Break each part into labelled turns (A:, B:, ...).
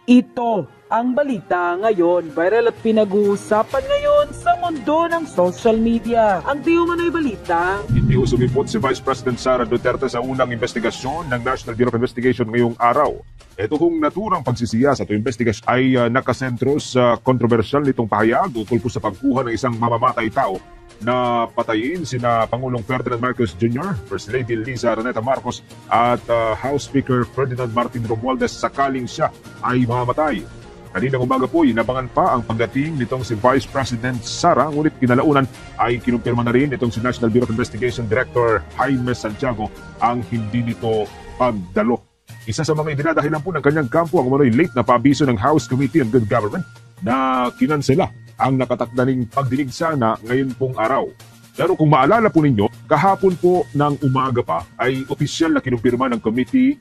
A: Ito ang balita ngayon, viral at pinag-uusapan ngayon sa mundo ng social media. Ang di umano'y balita.
B: Hindi sumipot si Vice President Sara Duterte sa unang investigasyon ng National Bureau of Investigation ngayong araw. Ito kung naturang pagsisiya sa itong investigasyon ay nakasentro sa kontrobersyal nitong pahayag ukol po sa pagkuha ng isang mamamatay tao na patayin sina Pangulong Ferdinand Marcos Jr., First Lady Liza Araneta Marcos at House Speaker Ferdinand Martin Romualdez sakaling siya ay mamamatay. Kaninang umaga po, inabangan pa ang pagdating nitong si Vice President Sara, ngunit kinalaunan ay kinumpirma na rin itong si National Bureau of Investigation Director Jaime Santiago ang hindi nito pagdalo. Isa sa mga idinadahilan po ng kanyang kampo ang umano'y late na paabiso ng House Committee on Good Government na kinansela ang nakatakdaning pagdinig sana ngayon pong araw. Pero kung maalala po ninyo, kahapon po ng umaga pa ay opisyal na kinumpirma ng Committee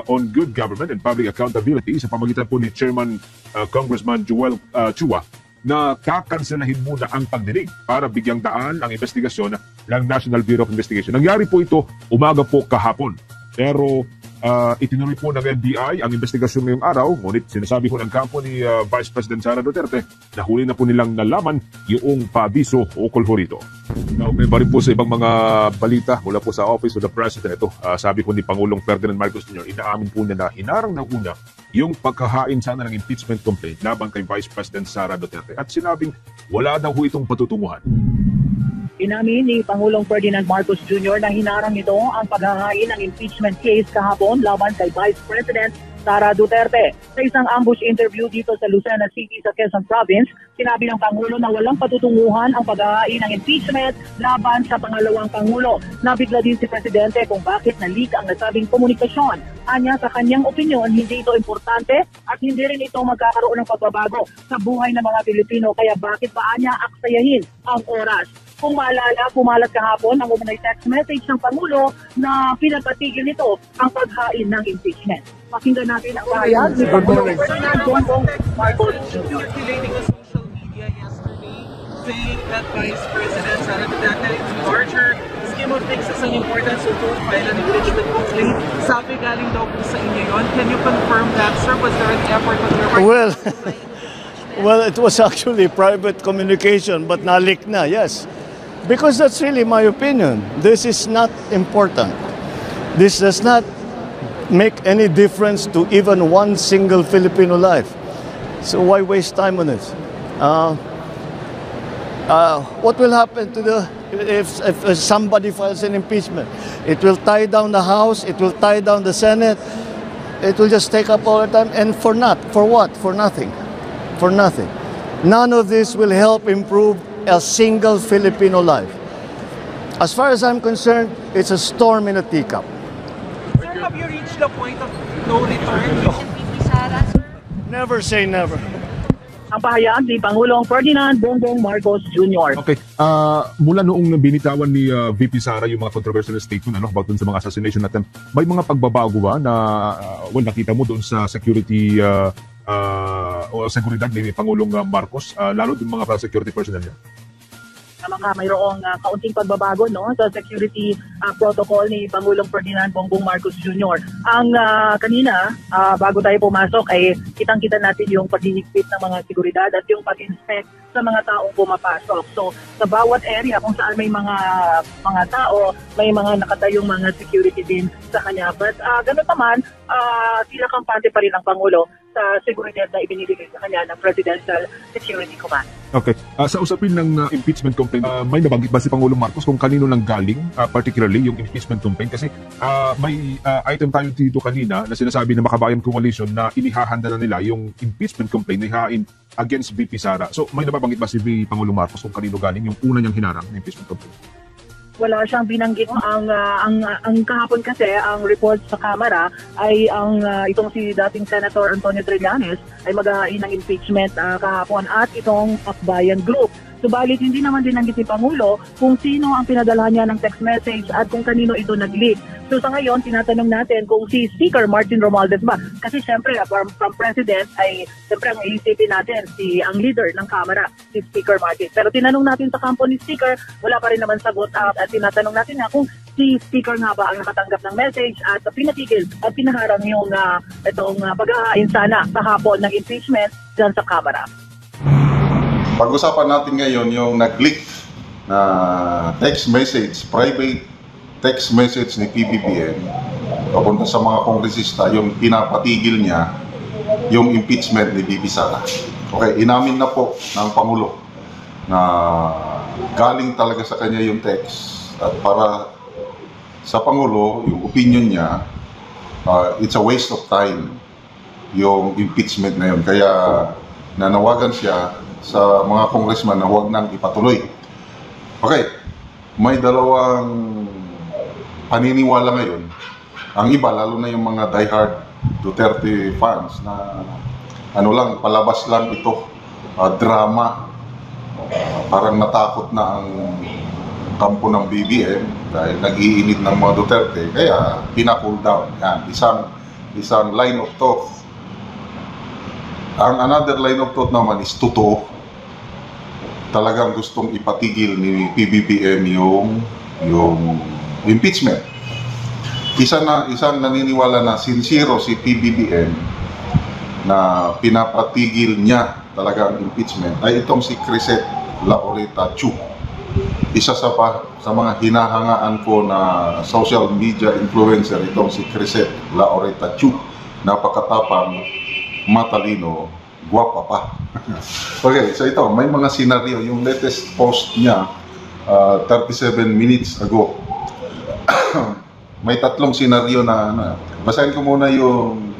B: on Good Government and Public Accountability sa pamagitan po ni Chairman Congressman Joel Chua na kakanselahin muna ang pagdinig para bigyang daan ang investigasyon ng National Bureau of Investigation. Nangyari po ito umaga po kahapon. Pero itinuloy po ng NBI ang investigasyon ngayong araw, ngunit sinasabi po ng kampo ni Vice President Sara Duterte na huli na po nilang nalaman yung paabiso ukol po rito. May pa rin po sa ibang mga balita mula po sa Office of the President. Ito, sabi po ni Pangulong Ferdinand Marcos Jr., inaamin po niya na hinarang na una yung pagkahain sana ng impeachment complaint laban kay Vice President Sara Duterte at sinabing wala daw po itong patutunguhan.
C: Inamin ni Pangulong Ferdinand Marcos Jr. na hinarang ito ang paghahain ng impeachment case kahapon laban kay Vice President Sara Duterte. Sa isang ambush interview dito sa Lucena City sa Quezon Province, sinabi ng Pangulo na walang patutunguhan ang paghahain ng impeachment laban sa pangalawang Pangulo. Nabigla din si Presidente kung bakit na-leak ang nasabing komunikasyon. Anya sa kanyang opinyon, hindi ito importante at hindi rin ito magkakaroon ng pagbabago sa buhay ng mga Pilipino. Kaya bakit ba anya aksayahin ang oras? Kung maalala, pumalat kahapon ang umunay text message ng Pangulo na pinapatigil nito ang paghain ng impeachment. Pakinggan natin ang pahayag ni Pangulong Ferdinand Marcos Jr.
D: Circulating on social media yesterday saying that Vice President Sara Duterte is larger scheme of things as an importance to file an impeachment complaint. Sabi galing daw po sa inyo yun. Can you confirm that, sir? Was there an effort on your part?
E: Well, it was actually private communication, but na-leak na, yes. Because that's really my opinion. This is not important. This does not make any difference to even one single Filipino life. So why waste time on it? What will happen to if somebody files an impeachment? It will tie down the House. It will tie down the Senate. It will just take up all the time. And for what? For nothing. For nothing. None of this will help improve a single Filipino life. As far as I'm concerned, it's a storm in a teacup.
D: Sir, have you reached the point of no return?
E: Never say never.
C: Ang pahayag ni Pangulong Ferdinand Bongbong Marcos Jr.
B: Okay, mula noong binitawan ni VP Sara yung mga controversial statement about dun sa mga assassination natin, may mga pagbabago ba na nakita mo doon sa security o seguridad ni Pangulong Marcos, lalo din mga security personnel niya?
C: Mayroong kaunting pagbabago sa security protocol ni Pangulong Ferdinand Bongbong Marcos Jr. Ang kanina, bago tayo pumasok, ay kitang-kita natin yung paghihigpit ng mga seguridad at yung pag-inspect sa mga taong pumapasok. So, sa bawat area kung saan may mga tao, may mga nakatayong mga security din sa kanya. But gano'n naman, sila kampante pa rin ang Pangulo sa seguridad na ibinibigay sa kanya ng Presidential Security Command.
B: Okay. Sa usapin ng impeachment complaint, may nabanggit ba si Pangulong Marcos kung kanino nang galing, particularly yung impeachment complaint? Kasi may item tayo dito kanina na sinasabi ng Makabayan Coalition na inihahanda na nila yung impeachment complaint na ihain against VP Sara. So may nababanggit ba si Pangulong Marcos kung kanino galing yung una niyang hinarang ng impeachment complaint?
C: Wala siyang binanggit. Ang kahapon kasi, ang report sa Kamara ay itong si dating Senator Antonio Trillanes ay mag-ahain ng impeachment kahapon at itong Akbayan Group. Subalit hindi naman dinanggit ni Pangulo kung sino ang pinadala niya ng text message at kung kanino ito nag-leak. So sa ngayon, tinatanong natin kung si Speaker Martin Romualdez ba? Kasi siyempre, from President ay siyempre ang iisipin natin ang leader ng Kamara, si Speaker Martin. Pero tinanong natin sa kampo ni Speaker, wala pa rin naman sagot at tinatanong natin na kung si Speaker nga ba ang nakatanggap ng message at pinatigil at pinaharang yung itong paghahain sana sa hapon ng impeachment dyan sa Kamara.
F: Pag-usapan natin ngayon yung nag-leak na text message, private text message ni PBBM papunta sa mga kongresista, yung pinapatigil niya yung impeachment ni Bibi Sara. Okay, inamin na po ng Pangulo na galing talaga sa kanya yung text, at para sa Pangulo, yung opinion niya, it's a waste of time yung impeachment na yun. Kaya nanawagan siya sa mga congressman na huwag nang ipatuloy. Okay, may dalawang paniniwala ngayon. Ang iba, lalo na yung mga diehard Duterte fans na palabas lang ito, drama. Parang natakot na ang kampo ng BBM dahil nag-iinit ng mga Duterte, kaya pina-cool down. Yan, isang line of thought. Ang another line of thought naman is totoo. Talagang gustong ipatigil ni PBBM yung impeachment. Isang naniniwala na sincero si PBBM na pinapatigil niya talagang impeachment ay itong si Crisette Laureta Chu. Isa sa mga hinahangaan ko na social media influencer itong si Crisette Laureta Chu. Napakatapang, matalino, guwapa pa. Okay, so ito, may mga senaryo. Yung latest post niya, 37 minutes ago. May tatlong senaryo na basahin ko muna yung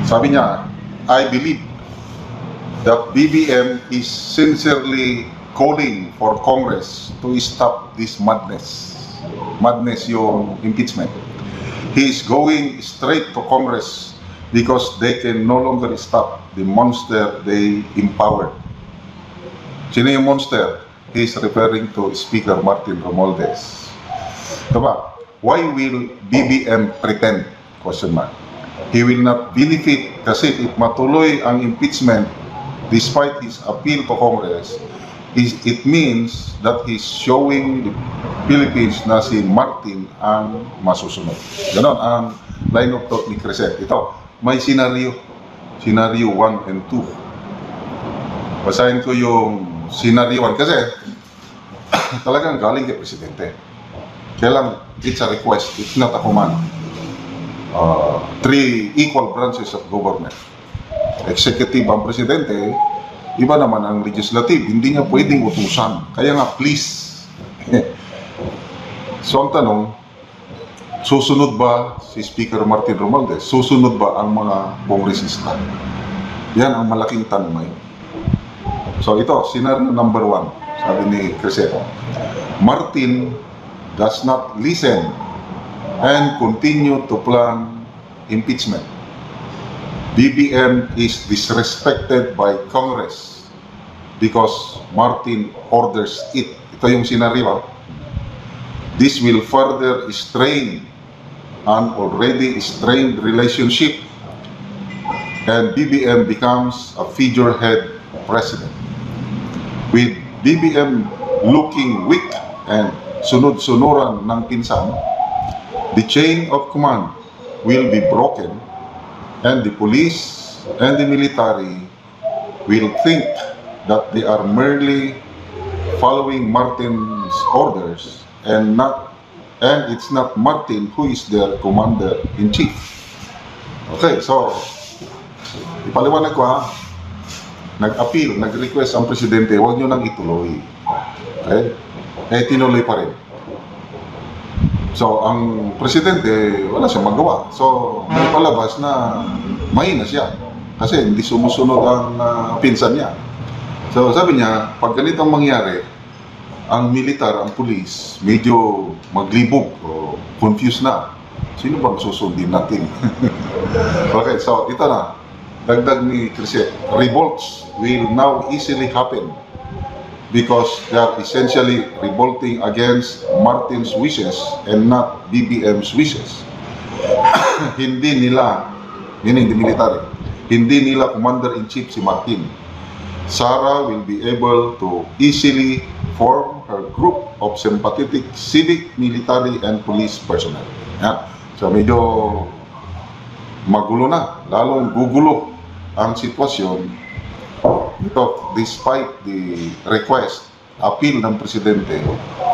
F: sabi niya, I believe that BBM is sincerely calling for Congress to stop this madness. Madness yung impeachment. He is going straight to Congress because they can no longer stop the monster they empowered. Sino yung monster? He is referring to Speaker Martin Romualdez. Diba? Why will BBM pretend? Question mark. He will not benefit kasi if matuloy ang impeachment despite his appeal to Congress, it means that he's showing the Philippines na si Martin ang masusunod. Ganon ang line of thought ni Crisette. Ito, may senaryo 1 and 2. Basahin ko yung senaryo 1 kasi talagang galing kay Presidente. Kaya lang, it's a request, it's not a command. 3 equal branches of government. Executive ang Presidente, iba naman ang legislative, hindi niya pwedeng utusan. Kaya nga, please. So ang tanong, susunod ba si Speaker Martin Romualdez? Susunod ba ang mga kongresista? Yan ang malaking tanong ngayon. So ito, scenario number 1, sabi ni Crisette. Martin does not listen and continue to plan impeachment. BBM is disrespected by Congress because Martin orders it. Ito yung senaryo. This will further strain an already strained relationship and BBM becomes a figurehead president. With BBM looking weak and sunod-sunuran ng pinsan, the chain of command will be broken and the police and the military will think that they are merely following Martin's orders and it's not Martin who is their commander-in-chief. Okay, so ipaliwanag ko ha. Nag-appeal, nag-request ang Presidente, huwag nyo nang ituloy. Okay? Tinuloy pa rin. So, ang Presidente, wala siyang magawa. So, may palabas na mahina siya. Kasi hindi sumusunod ang pinsan niya. So, sabi niya, pag ganitong mangyari, ang militar, ang pulis, medyo maglibog o confused na. Sino bang susundin natin? Okay, so ito na. Dagdag ni Crisette, revolts will now easily happen because they are essentially revolting against Martin's wishes and not BBM's wishes. Hindi nila, meaning the military, hindi nila commander-in-chief si Martin. Sara will be able to easily form her group of sympathetic civic, military, and police personnel. Yan. So medyo magulo na, lalong gugulo ang sitwasyon. Ito, despite the request, appeal ng Presidente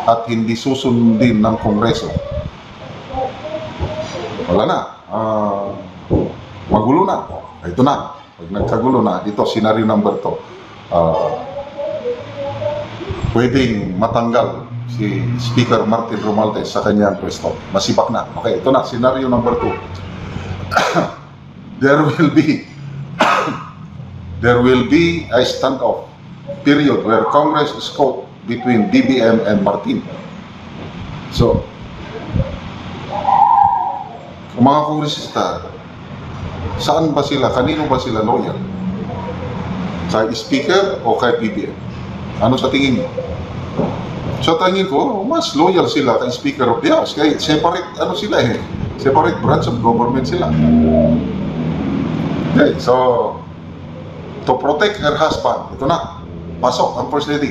F: at hindi susundin ng Kongreso. Wala na. Magulo na. Ito na. Pag nagkagulo na, ito, scenario number 2. Pwedeng matanggal si Speaker Martin Romualdez sa kanyang pwesto. Masipak na. Okay, ito na, scenario number 2. There will be a standoff period where Congress is caught between BBM and Martin. So, kung mga kongresista, saan ba sila, kanino ba sila loyal? Kay Speaker o kay BBM? Ano sa tingin niyo? Sa tingin ko, mas loyal sila kay Speaker of the House. Kaya separate, sila separate branch of government sila. Okay, so, to protect her husband, ito na, pasok ang First Lady.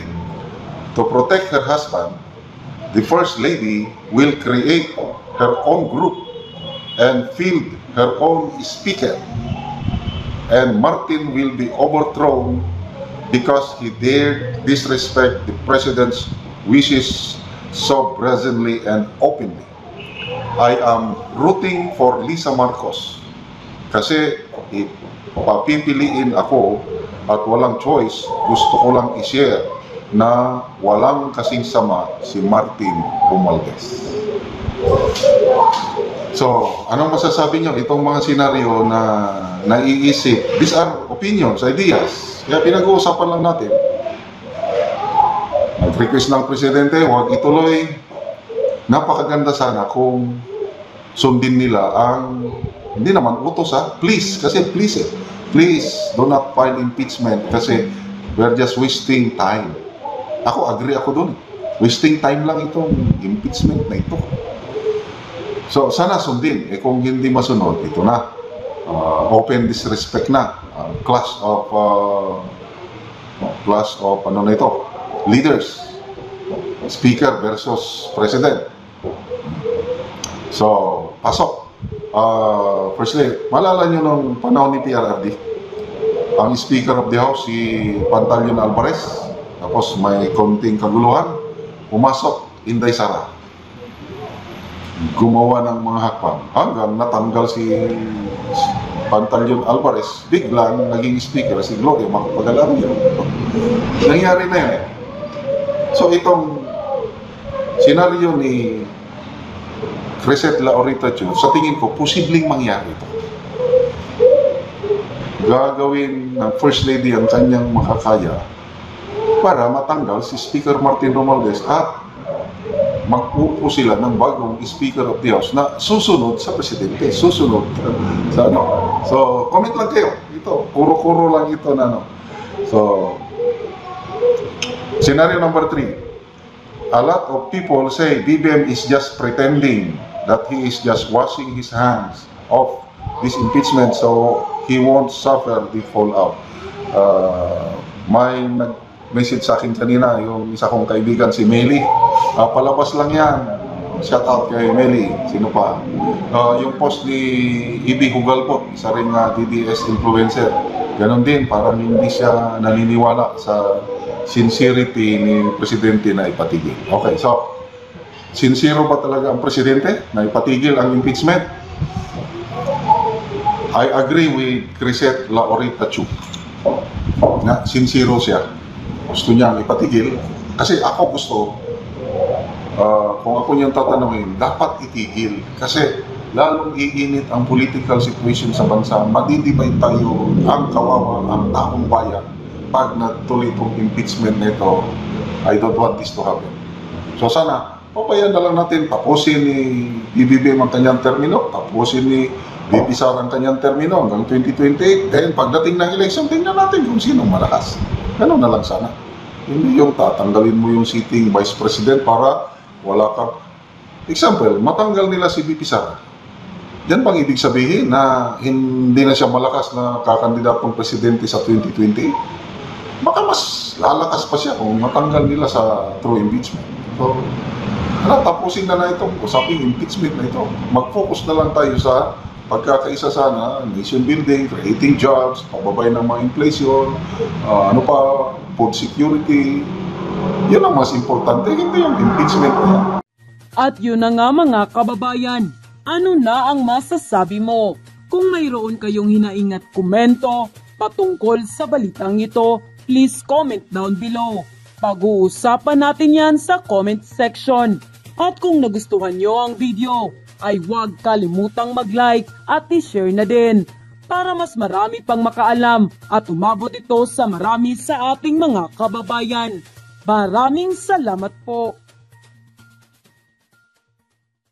F: To protect her husband, the First Lady will create her own group and field her own speaker. And Martin will be overthrown because he dared disrespect the President's wishes so brazenly and openly. I am rooting for Lisa Marcos kasi papipiliin ako at walang choice, gusto ko lang i-share na walang kasing sama si Martin Romualdez. So, anong masasabi niyo itong mga senaryo na naiisip? These are opinions, ideas. Kaya pinag-uusapan lang natin. Nag-request ng Presidente, huwag ituloy. Napakaganda sana kung sundin nila ang, hindi naman utos please, kasi please please do not file impeachment kasi we're just wasting time. Ako, agree ako dun. Wasting time lang itong impeachment na ito. So, sana sundin. Kung hindi masunod, ito na. Open disrespect na. Clash of leaders. Speaker versus President. So, pasok. Firstly, malala nyo nung panahon ni PRRD, ang Speaker of the House, si Pantaleon Alvarez, tapos may konting kaguluhan, pumasok, Inday Sara. Gumawa ng mga hakbang hanggang natanggal si Pantaleon Alvarez, biglang naging speaker si Gloria Macapagal-Arroyo. Nangyari na yan. So itong senaryo ni Crisette Laurita Chu, sa tingin ko, posibleng mangyari ito. Gagawin ng First Lady ang kanyang makakaya para matanggal si Speaker Martin Romualdez at mag-upo sila ng bagong Speaker of the House na susunod sa Presidente, susunod sa ano. So, comment lang kayo. Ito, kuro-kuro lang ito na ano. So, scenario number 3. A lot of people say BBM is just pretending that he is just washing his hands of this impeachment so he won't suffer the fallout. May nag-message sa akin kanina, yung isa kong kaibigan, si Meli. Palabas lang yan. Shout out kay Meli. Sino pa? Yung post ni Ibi Hugalpot, isa rin nga DDS influencer. Ganon din, parang hindi siya naniniwala sa sincerity ni Presidente na ipatigil. Okay, so, sincero ba talaga ang Presidente na ipatigil ang impeachment? I agree with Crisette Laurita Chu na sincero siya. Gusto niyang ipatigil. Kasi ako gusto, kung ako niyang tatanungin, dapat itigil. Kasi lalong iinit ang political situation sa bansa. Madidibay tayo, ang kawawa, ang taong bayan. Pag natuloy itong impeachment nito, I don't want this to happen. So sana, papayan na lang natin, tapusin ni BBM ang kanyang termino, tapusin ni BP Sara ang kanyang termino hanggang 2028. Then pagdating ng election, tingnan natin kung sino malakas. Ganun na lang sana. Hindi yung tatanggalin mo yung sitting Vice President para wala ka. Example, matanggal nila si BP Sara. Yan bang ibig sabihin na hindi na siya malakas na kakandidatong presidente sa 2028? baka mas lalakas pa siya kung matanggal nila sa through impeachment. So, tapusin na itong usaping impeachment na ito. Mag-focus na lang tayo sa pagkakaisa sana, nation building, creating jobs, pababay ng mga inflation, food security. Yun ang mas importante, hindi yung impeachment na yan.
A: At yun na nga mga kababayan, ano na ang masasabi mo? Kung mayroon kayong hinaingat komento patungkol sa balitang ito, please comment down below. Pag-uusapan natin yan sa comment section. At kung nagustuhan nyo ang video, ay huwag kalimutang mag-like at i-share na din para mas marami pang makaalam at umabot ito sa marami sa ating mga kababayan. Maraming salamat po.